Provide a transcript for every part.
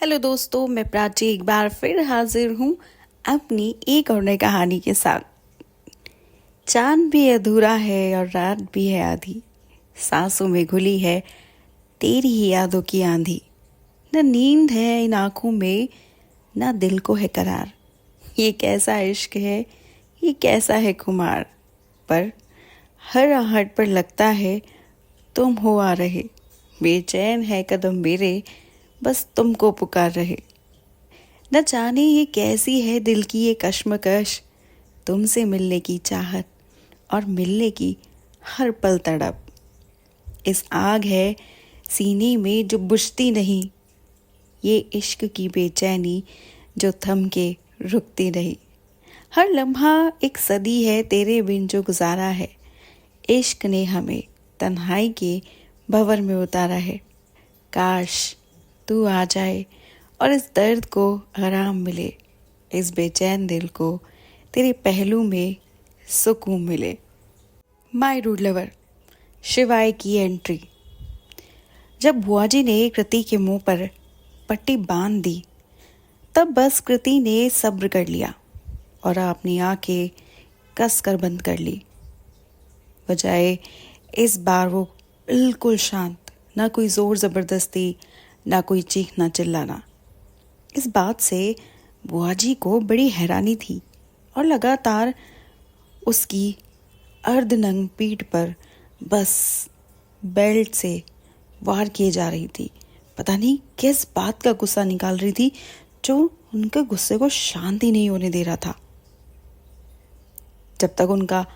Hello दोस्तों, मैं प्राची एक बार फिर हाजिर हूँ अपनी एक और नई कहानी के साथ। चांद भी अधूरा है और रात भी है आधी, सांसों में घुली है तेरी ही यादों की आंधी। न नींद है इन आंखों में, न दिल को है करार। ये कैसा इश्क है, ये कैसा है खुमार। पर हर आहट पर लगता है तुम हो आ रहे। बेचैन है कदम मेरे, बस तुमको पुकार रहे। न जाने ये कैसी है दिल की ये कश्मकश, तुमसे मिलने की चाहत और मिलने की हर पल तड़प। इस आग है सीने में जो बुझती नहीं, ये इश्क की बेचैनी जो थम के रुकती नहीं। हर लम्हा एक सदी है तेरे बिन जो गुजारा है। इश्क ने हमें तन्हाई के भंवर में उतारा है। काश तू आ जाए और इस दर्द को आराम मिले, इस बेचैन दिल को तेरे पहलू में सुकून मिले। माय रूड लवर शिवाय की एंट्री। जब बुआजी ने कृति के मुंह पर पट्टी बांध दी, तब बस कृति ने सब्र कर लिया और अपनी आंखें कस कर बंद कर ली। बजाय इस बार वो बिल्कुल शांत, ना कोई जोर जबरदस्ती, ना कोई चीखना चिल्लाना। इस बात से बुआजी को बड़ी हैरानी थी और लगातार उसकी अर्धनंग पीठ पर बस बेल्ट से वार किए जा रही थी। पता नहीं किस बात का गुस्सा निकाल रही थी जो उनके गुस्से को शांत ही नहीं होने दे रहा था। जब तक उनका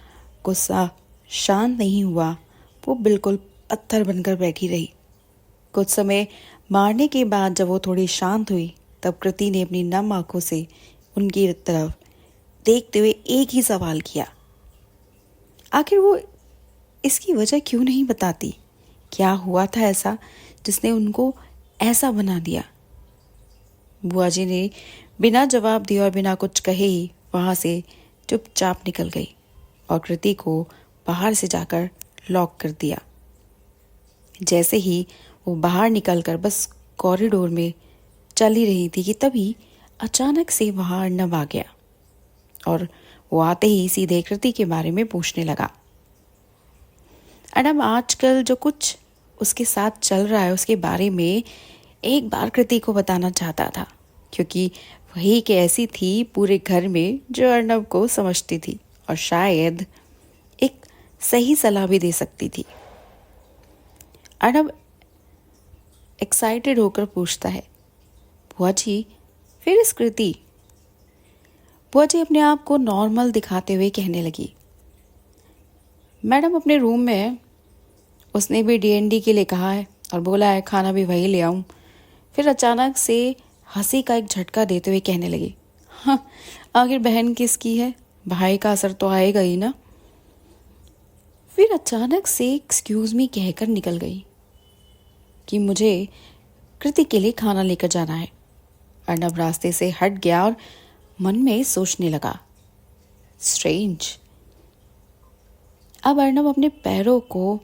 गुस्सा शांत नहीं हुआ, वो बिल्कुल पत्थर बनकर बैठी रही। कुछ समय मारने के बाद जब वो थोड़ी शांत हुई, तब कृति ने अपनी नम आंखों से उनकी तरफ देखते हुए एक ही सवाल किया। आखिर वो इसकी वजह क्यों नहीं बताती? क्या हुआ था ऐसा जिसने उनको ऐसा बना दिया? बुआजी ने बिना जवाब दिए और बिना कुछ कहे ही वहां से चुपचाप निकल गई और कृति को बाहर से जाकर लॉक कर दिया। जैसे ही वो बाहर निकलकर बस कॉरिडोर में चल ही रही थी कि तभी अचानक से वहां अर्नब आ गया और वो आते ही सीधे कृति के बारे में पूछने लगा। अर्नब आजकल जो कुछ उसके साथ चल रहा है उसके बारे में एक बार कृति को बताना चाहता था, क्योंकि वही एक ऐसी थी पूरे घर में जो अर्नब को समझती थी और शायद एक सही सलाह भी दे सकती थी। अर्नब एक्साइटेड होकर पूछता है, बुआ जी, फिर इस कृति? बुआ जी अपने आप को नॉर्मल दिखाते हुए कहने लगी, मैडम अपने रूम में है, उसने भी डीएनडी के लिए कहा है और बोला है खाना भी वही ले आऊं। फिर अचानक से हंसी का एक झटका देते हुए कहने लगी, हाँ, आखिर बहन किसकी है, भाई का असर तो आएगा ही ना। फिर अचानक से एक्सक्यूज मी कहकर निकल गई कि मुझे कृति के लिए खाना लेकर जाना है। अर्नब रास्ते से हट गया और मन में सोचने लगा, स्ट्रेंज। अब अर्नब अपने पैरों को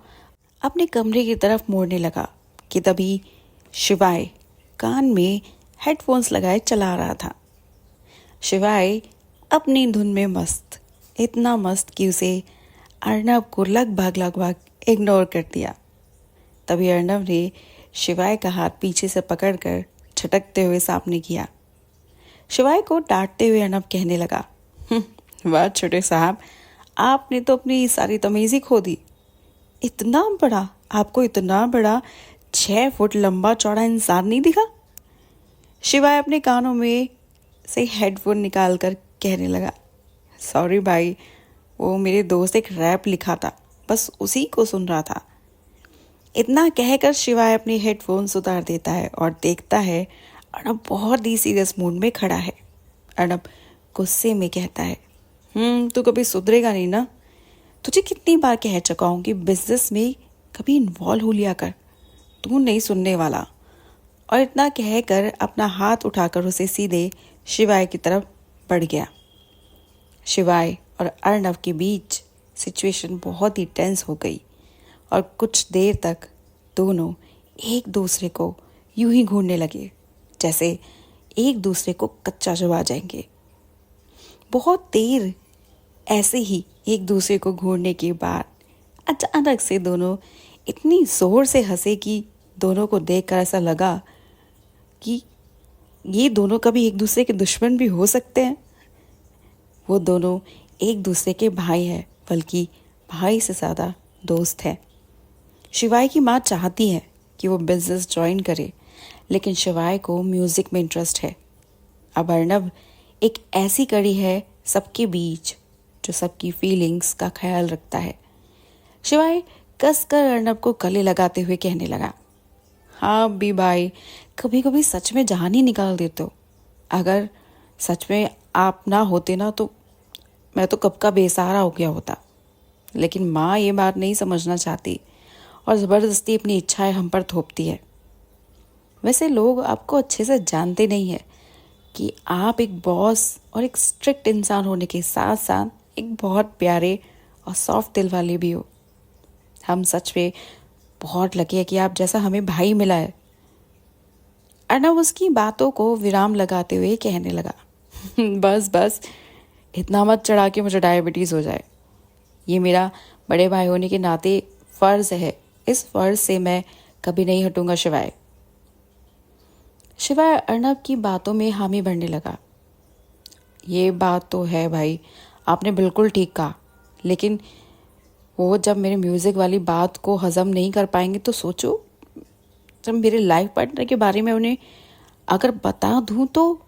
अपने कमरे की तरफ मोड़ने लगा कि तभी शिवाय कान में हेडफोन्स लगाए चला रहा था। शिवाय अपनी धुन में मस्त, इतना मस्त कि उसे अर्नब को लगभग इग्नोर कर दिया। तभी अर्नब ने शिवाय का हाथ पीछे से पकड़कर झटकते हुए सामने किया। शिवाय को डांटते हुए अर्नब कहने लगा, वाह छोटे साहब, आपने तो अपनी सारी तमीज ही खो दी। इतना बड़ा, आपको इतना बड़ा 6 फुट लंबा चौड़ा इंसान नहीं दिखा? शिवाय अपने कानों में से हेडफोन निकालकर कहने लगा, सॉरी भाई, वो मेरे दोस्त एक रैप लिखा था, बस उसी को सुन रहा था। इतना कहकर शिवाय अपने हेडफोन्स उतार देता है और देखता है अर्नब बहुत ही सीरियस मूड में खड़ा है। अर्नब गुस्से में कहता है, तू कभी सुधरेगा नहीं ना? तुझे कितनी बार कह चुका हूं कि बिजनेस में कभी इन्वॉल्व हो लिया कर, तू नहीं सुनने वाला। और इतना कहकर अपना हाथ उठाकर उसे सीधे शिवाय की तरफ बढ़ गया। शिवाय और अर्नब के बीच सिचुएशन बहुत ही टेंस हो गई और कुछ देर तक दोनों एक दूसरे को यूं ही घूरने लगे जैसे एक दूसरे को कच्चा चबा जाएंगे। बहुत देर ऐसे ही एक दूसरे को घूरने के बाद अचानक से दोनों इतनी जोर से हंसे कि दोनों को देखकर ऐसा लगा कि ये दोनों कभी एक दूसरे के दुश्मन भी हो सकते हैं। वो दोनों एक दूसरे के भाई हैं, बल्कि भाई से ज़्यादा दोस्त हैं। शिवाय की माँ चाहती है कि वो बिजनेस ज्वाइन करे, लेकिन शिवाय को म्यूज़िक में इंटरेस्ट है। अब अर्नब एक ऐसी कड़ी है सबके बीच जो सबकी फीलिंग्स का ख्याल रखता है। शिवाय कसकर अर्नब को गले लगाते हुए कहने लगा, हाँ भी भाई, कभी कभी सच में जान ही निकाल देते हो। अगर सच में आप ना होते ना तो मैं तो कब का बेसहारा हो गया होता। लेकिन माँ ये बात नहीं समझना चाहती और ज़बरदस्ती अपनी इच्छाएं हम पर थोपती है। वैसे लोग आपको अच्छे से जानते नहीं है कि आप एक बॉस और एक स्ट्रिक्ट इंसान होने के साथ साथ एक बहुत प्यारे और सॉफ्ट दिल वाले भी हो। हम सच में बहुत लकी है कि आप जैसा हमें भाई मिला है। अर्नब उसकी बातों को विराम लगाते हुए कहने लगा, बस बस, इतना मत चढ़ा के मुझे डायबिटीज़ हो जाए। ये मेरा बड़े भाई होने के नाते फ़र्ज़ है। इस फ़र्ज़ से मैं कभी नहीं हटूंगा। शिवाय अर्नब की बातों में हामी भरने लगा। ये बात तो है भाई, आपने बिल्कुल ठीक कहा, लेकिन वो जब मेरे म्यूज़िक वाली बात को हज़म नहीं कर पाएंगे तो सोचो, जब मेरे लाइफ पार्टनर के बारे में उन्हें अगर बता दूं तो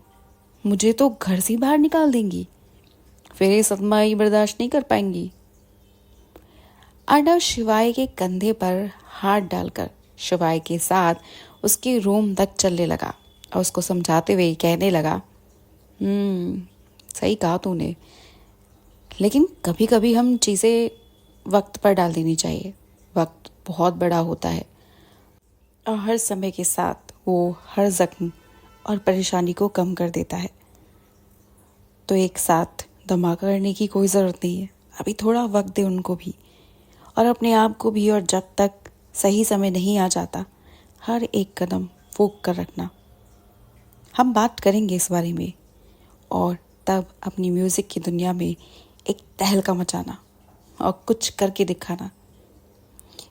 मुझे तो घर से बाहर निकाल देंगी। फिर ये सदमा ही बर्दाश्त नहीं कर पाएंगी। अर्नब शिवाय के कंधे पर हाथ डालकर शिवाय के साथ उसके रूम तक चलने लगा और उसको समझाते हुए कहने लगा, सही कहा तूने, लेकिन कभी कभी हम चीज़ें वक्त पर डाल देनी चाहिए। वक्त बहुत बड़ा होता है और हर समय के साथ वो हर जख्म और परेशानी को कम कर देता है। तो एक साथ धमाका करने की कोई ज़रूरत नहीं है। अभी थोड़ा वक्त दे उनको भी और अपने आप को भी, और जब तक सही समय नहीं आ जाता हर एक कदम फूंक कर रखना। हम बात करेंगे इस बारे में और तब अपनी म्यूज़िक की दुनिया में एक तहलका मचाना और कुछ करके दिखाना।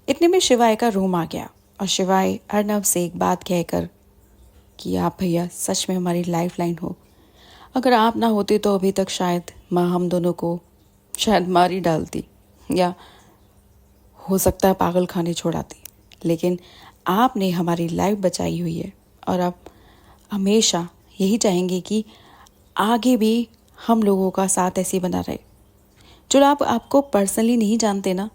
इतने में शिवाय का रूम आ गया और शिवाय अर्नब से एक बात कहकर कि आप भैया सच में हमारी लाइफ लाइन हो। अगर आप ना होते तो अभी तक शायद माँ हम दोनों को शायद मार ही डालती या हो सकता है पागल खाने छोड़ाती। लेकिन आपने हमारी लाइफ बचाई हुई है और आप हमेशा यही चाहेंगे कि आगे भी हम लोगों का साथ ऐसे बना रहे। जो आपको पर्सनली नहीं जानते ना,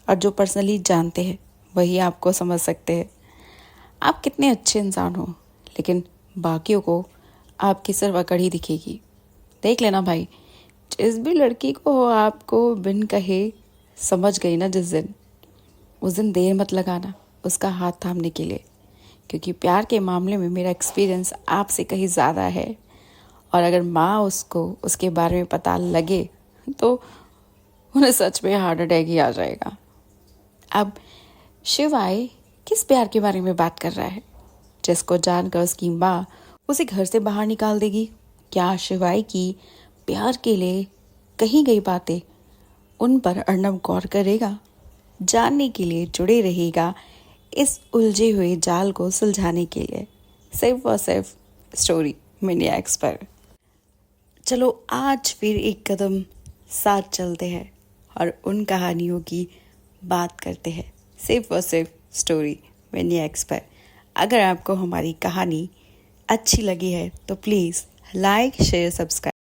और जो पर्सनली जानते हैं वही आपको समझ सकते हैं आप कितने अच्छे इंसान हो, लेकिन बाकियों को आपकी सिर्फ अकड़ ही दिखेगी। देख लेना भाई, जिस भी लड़की को आपको बिन कहे समझ गई ना जिस दिन, उस दिन देर मत लगाना उसका हाथ थामने के लिए, क्योंकि प्यार के मामले में मेरा एक्सपीरियंस आपसे कहीं ज़्यादा है। और अगर माँ उसको उसके बारे में पता लगे तो उन्हें सच में हार्ट अटैक ही आ जाएगा। अब शिवाय किस प्यार के बारे में बात कर रहा है जिसको जानकर उसकी माँ उसे घर से बाहर निकाल देगी? क्या शिवाय की प्यार के लिए कही गई बातें उन पर अर्नब गौर करेगा? जानने के लिए जुड़े रहेगा इस उलझे हुए जाल को सुलझाने के लिए, सिर्फ और सिर्फ स्टोरी मैनिएक्स पर। चलो आज फिर एक कदम साथ चलते हैं और उन कहानियों की बात करते हैं, सिर्फ और सिर्फ स्टोरी मैनिएक्स पर। अगर आपको हमारी कहानी अच्छी लगी है तो प्लीज़ लाइक, शेयर, सब्सक्राइब